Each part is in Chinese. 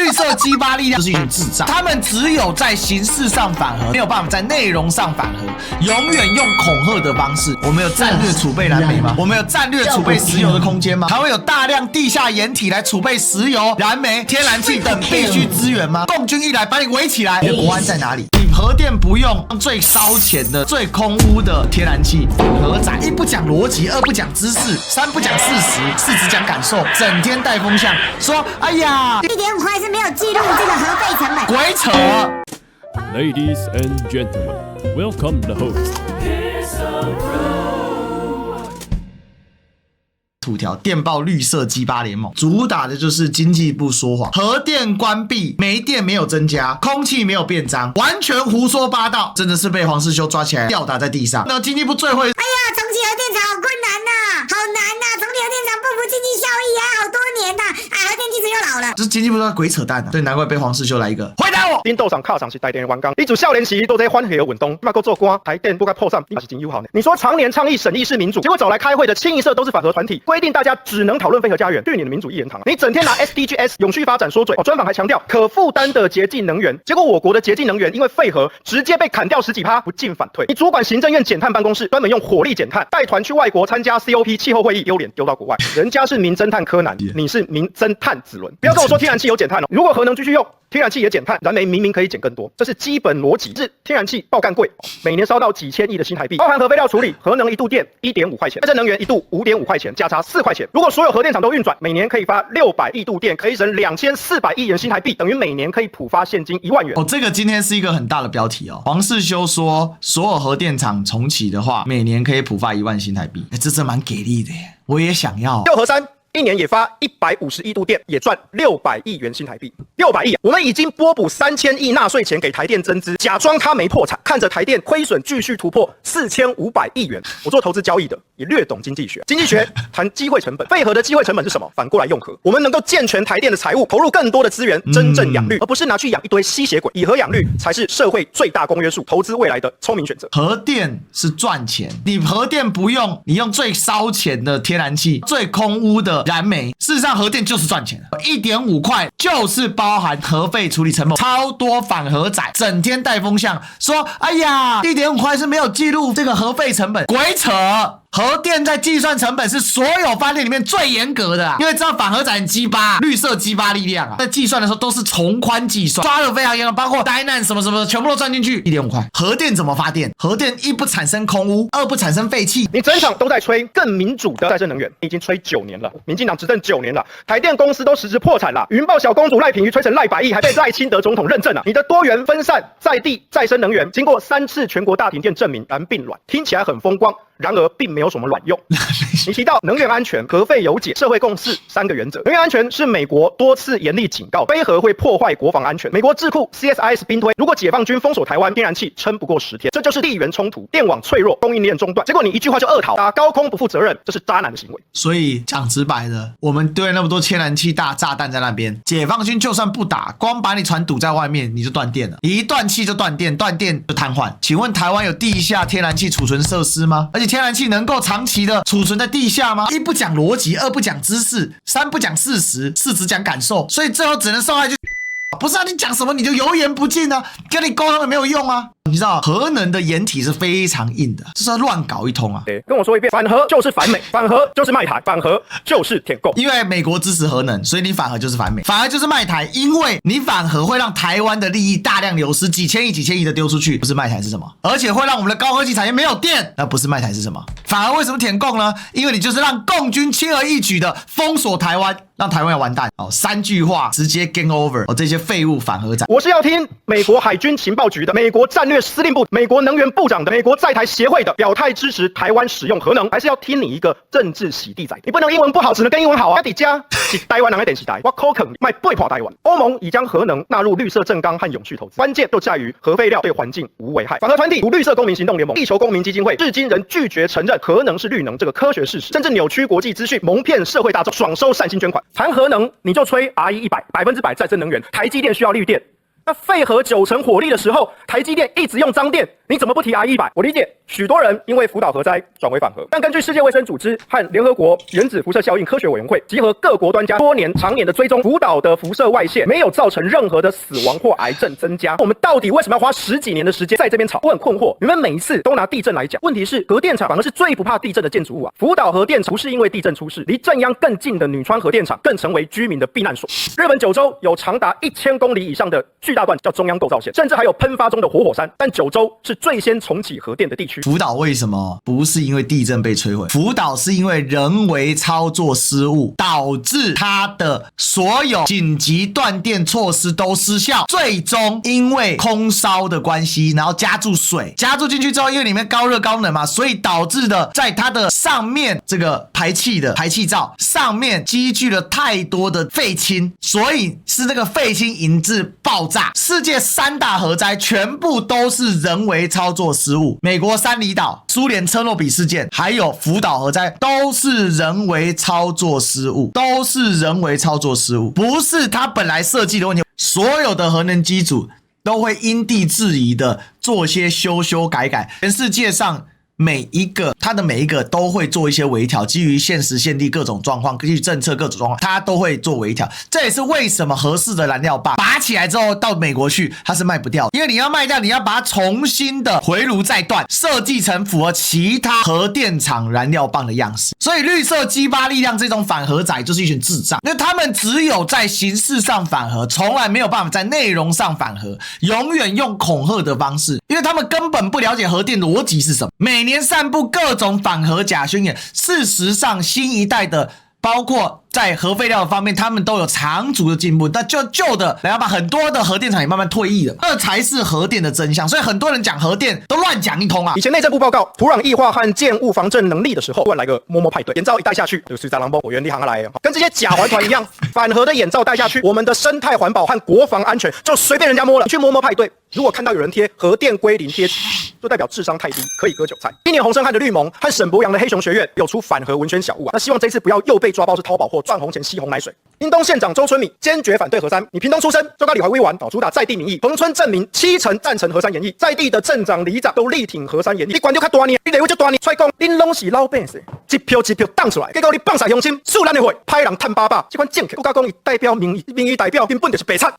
绿色激发力量就是一群智障，他们只有在形式上反核，没有办法在内容上反核，永远用恐吓的方式。我们有战略储备燃煤吗？我们有战略储备石油的空间吗？还会有大量地下掩体来储备石油、燃煤、天然气等必需资源吗？共军一来把你围起来，你的国安在哪里？你核电不用最烧钱的、最空污的天然气，核仔一不讲逻辑，二不讲知识，三不讲事实，四只讲感受，整天带风向，说哎呀1.5块是没有记录这个核废成本，鬼扯。Ladies and gentlemen, welcome the host. 土条电报绿色鸡巴联盟主打的就是经济部说谎，核电关闭，煤电没有增加，空气没有变脏，完全胡说八道，真的是被黄世修抓起来吊打在地上。那经济部最会，哎呀，重启核电厂好困难呐，好难呐，重启核电厂不符经济效益啊，好多年呐，核电技术又老了，这经济部在鬼扯淡啊，所以难怪被黄世修来一个回答我。领导上卡上是台电的员工，你自少年时都在反核运动，嘛搁做官，台电不该破产，你嘛是真友好呢。你说常年倡议审议式民主，结果找来开会的清一色都是反核团体，规定大家只能讨论非核家园，对你的民主一言堂啊！你整天拿 SDGs 永续发展说嘴，专访还强调可负担的洁净能源，结果我国的洁净能源因为废核直接被砍掉10几%，不进反退。你主管行政院减碳办公室，专门用火力减碳，带团去外国参加 COP 气候会议，丢脸丢到国外。人家是名侦探柯南，你是名侦探子伦。不要跟我说天然气有减碳哦，如果核能继续用，天然气也减碳，燃煤明明可以减更多，这是基本逻辑。是天然气爆干贵，每年烧到几千亿的新台币，包含核废料处理，核能1度电1.5块钱，再生能源1度5.5块钱，价差4块钱。如果所有核电厂都运转，每年可以发600亿度电，可以省2400亿元新台币，等于每年可以普发现金1万元。哦，这个今天是一个很大的标题哦。黄世修说，所有核电厂重启的话，每年可以普发1万新台币，这真蛮给力的耶，我也想要。6核3。一年也发150亿度电，也赚600亿元新台币，600亿、啊！我们已经拨补3000亿纳税钱给台电增资，假装它没破产，看着台电亏损继续突破4500亿元。我做投资交易的，也略懂经济学。经济学谈机会成本，废核的机会成本是什么？反过来用核，我们能够健全台电的财务，投入更多的资源，真正养绿，而不是拿去养一堆吸血鬼。以核养绿才是社会最大公约数，投资未来的聪明选择。核电是赚钱，你核电不用，你用最烧钱的天然气，最空污的燃煤，事实上核电就是赚钱的，1.5块就是包含核废处理成本，超多反核仔整天带风向说，哎呀，1.5块是没有记录这个核废成本，鬼扯。核电在计算成本是所有发电里面最严格的因为知道反核仔很鸡巴，绿色激发力量在计算的时候都是从宽计算，抓得非常严格，包括灾难什么什么的全部都算进去。1.5块，核电怎么发电？核电一不产生空污，二不产生废气。你整场都在吹更民主的再生能源，已经吹9年了，民进党执政9年了，台电公司都实质破产了，云豹小公主赖品妤吹成赖百亿，还被赖清德总统认证了。你的多元分散在地再生能源，经过3次全国大停电证明然并卵，听起来很风光。然而并没有什么卵用。你提到能源安全、核废有解、社会共识3个原则。能源安全是美国多次严厉警告，非核会破坏国防安全。美国智库 CSIS 兵推，如果解放军封锁台湾，天然气撑不过10天，这就是地缘冲突、电网脆弱、供应链中断。结果你一句话就恶逃，打高空不负责任，这是渣男的行为。所以讲直白的，我们堆了那么多天然气大炸弹在那边，解放军就算不打，光把你船堵在外面，你就断电了。你一断气就断电，断电就瘫痪。请问台湾有地下天然气储存设施吗？而且天然气能够长期的储存在地下吗？一不讲逻辑，二不讲知识，三不讲事实，四只讲感受，所以最后只能受害就不是啊，你讲什么你就油盐不进啊，跟你沟通也没有用啊。你知道核能的掩体是非常硬的，这是要乱搞一通啊！跟我说一遍，反核就是反美，反核就是卖台，反核就是舔共。因为美国支持核能，所以你反核就是反美，反核就是卖台。因为你反核会让台湾的利益大量流失，几千亿的丢出去，不是卖台是什么？而且会让我们的高科技产业没有电，那不是卖台是什么？反而为什么舔共呢？因为你就是让共军轻而易举的封锁台湾，让台湾要完蛋哦！3句话直接 game over 哦！这些废物反核仔，我是要听美国海军情报局的、美国战略司令部、美国能源部长的、美国在台协会的表态支持台湾使用核能，还是要听你一个政治洗地仔？你不能英文不好，只能跟英文好啊！在家是台湾人的电视台，我口肯卖背叛台湾。欧盟已将核能纳入绿色正纲和永续投资，关键就在于核废料对环境无危害。反核团体如绿色公民行动联盟、地球公民基金会，至今仍拒绝承认核能是绿能这个科学事实，甚至扭曲国际资讯，蒙骗社会大众，爽收善心捐款。谈核能你就吹 RE100%100%再生能源，台积电需要绿电。那废核90%火力的时候，台积电一直用脏电，你怎么不提 RE100？我理解许多人因为福岛核灾转为反核，但根据世界卫生组织和联合国原子辐射效应科学委员会集合各国专家常年的追踪，福岛的辐射外泄没有造成任何的死亡或癌症增加。我们到底为什么要花10几年的时间在这边吵？我很困惑。你们每一次都拿地震来讲，问题是核电厂反而是最不怕地震的建筑物啊。福岛核电厂不是因为地震出事，离震央更近的女川核电厂更成为居民的避难所。日本九州有长达1000公里以上的巨大段叫中央构造线，甚至还有喷发中的活火山。但九州是最先重启核电的地区。福岛为什么不是因为地震被摧毁？福岛是因为人为操作失误，导致它的所有紧急断电措施都失效，最终因为空烧的关系，然后加注水，加注进去之后，因为里面高热高冷嘛，所以导致的在它的上面这个排气罩上面积聚了太多的废氢，所以是那个废氢引致爆炸。世界3大核灾全部都是人为操作失误，美国三里岛、苏联车诺比事件，还有福岛核灾都是人为操作失误，不是它本来设计的问题。所有的核能机组都会因地制宜的做些修改，全世界上它的每一个都会做一些微调，基于现时现地各种状况，基于政策各种状况，它都会做微调。这也是为什么核四的燃料棒拔起来之后到美国去它是卖不掉，因为你要卖掉，你要把它重新的回炉再断，设计成符合其他核电厂燃料棒的样式。所以绿色激发力量这种反核仔就是一群智障，因为他们只有在形式上反核，从来没有办法在内容上反核，永远用恐吓的方式，因为他们根本不了解核电逻辑是什么。每年散布各种反核假宣言，事实上新一代的包括在核废料的方面，他们都有长足的进步，但旧的然后把很多的核电厂也慢慢退役了，这才是核电的真相。所以很多人讲核电都乱讲一通啊。以前内政部报告土壤异化和建物防震能力的时候，突然来个摸摸派对，眼罩一戴下去就是蟑螂包，我原地行来，跟这些假环团一样，反核的眼罩戴下去，我们的生态环保和国防安全就随便人家摸了。你去摸摸派对，如果看到有人贴核电归零贴就代表智商太低，可以割韭菜。今年洪胜汉的绿盟和沈博阳的黑熊学院有出反核文宣小物啊，那希望这次不要又被抓包是淘宝货，赚红钱吸红奶水。屏东县长周春米坚决反对核三，你屏东出身，就跟李怀威玩，主打在地民意。彭村证明70%赞成核三研议，在地的镇长、里长都力挺核三研议。你管就较大呢，你立委就大呢，出来讲，恁拢是老百姓，一票挡出来，结果你放晒乡亲，树咱的会，派人探爸爸，这款政客，我甲讲，伊代表民意代表根本就是白惨，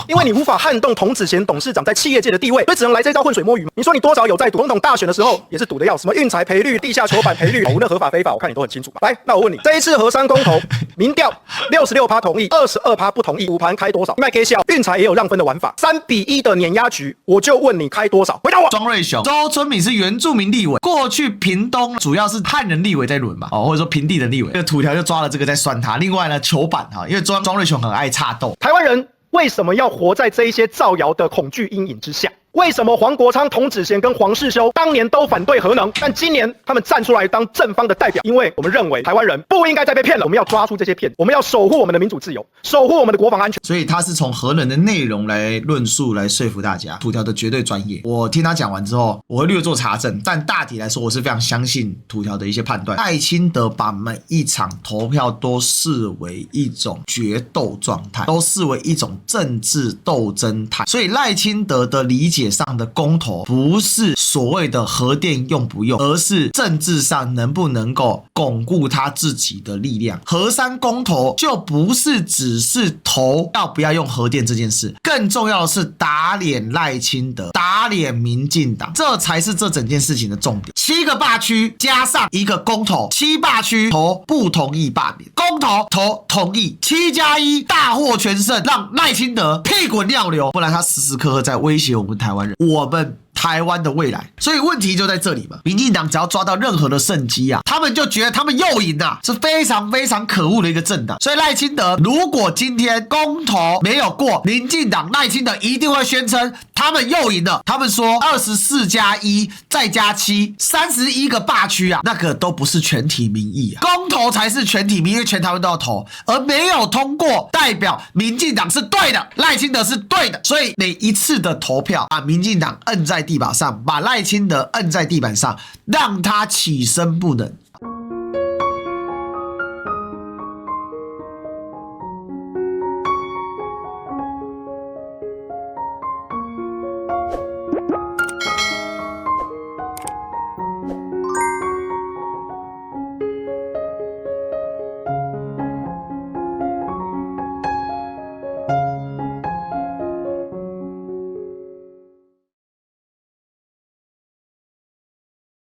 因为你无法撼动童子贤董事长在企业界的地位，所以只能来这招浑水摸鱼。你说你多少有在赌，总统大选的时候也是赌的要死，什么运财赔率、地下球板赔率，无论合法非法，我看你都很清楚吧？来，那我问你，这一次核三公投，民调66%同意，22%不同意，赌盘开多少？卖给小运财也有让分的玩法，3-1的碾压局，我就问你开多少？回答我。庄瑞雄、周春米是原住民立委，过去屏东主要是汉人立委在轮嘛，或者说平地的立委，这个土条就抓了这个在酸他。另外呢，球板因为庄瑞雄很爱插斗，台湾人为什么要活在这一些造谣的恐惧阴影之下？为什么黄国昌、童子贤跟黄世修当年都反对核能，但今年他们站出来当正方的代表？因为我们认为台湾人不应该再被骗了，我们要抓住这些骗子，我们要守护我们的民主自由，守护我们的国防安全。所以他是从核能的内容来论述，来说服大家。土条的绝对专业，我听他讲完之后，我会略做查证，但大体来说，我是非常相信土条的一些判断。赖清德把每一场投票都视为一种决斗状态，都视为一种政治斗争态，所以赖清德的理解上的公投不是所谓的核电用不用，而是政治上能不能够巩固他自己的力量。核三公投就不是只是投要不要用核电这件事，更重要的是打脸赖清德，打脸民进党，这才是这整件事情的重点。7个罢区加上一个公投，7罢区投不同意罢免，公投投同意，7+1大获全胜，让赖清德屁滚尿流，不然他时时刻刻在威胁我们台湾人，我们台湾的未来。所以问题就在这里嘛，民进党只要抓到任何的胜机啊，他们就觉得他们又赢啊，是非常非常可恶的一个政党。所以赖清德如果今天公投没有过，民进党赖清德一定会宣称他们又赢了。他们说24+1再加7 31个罢区啊，那个都不是全体民意啊，公投才是全体民意，因为全台湾都要投，而没有通过代表民进党是对的，赖清德是对的。所以每一次的投票把民进党摁在地板上，把赖清德摁在地板上，让他起身不能，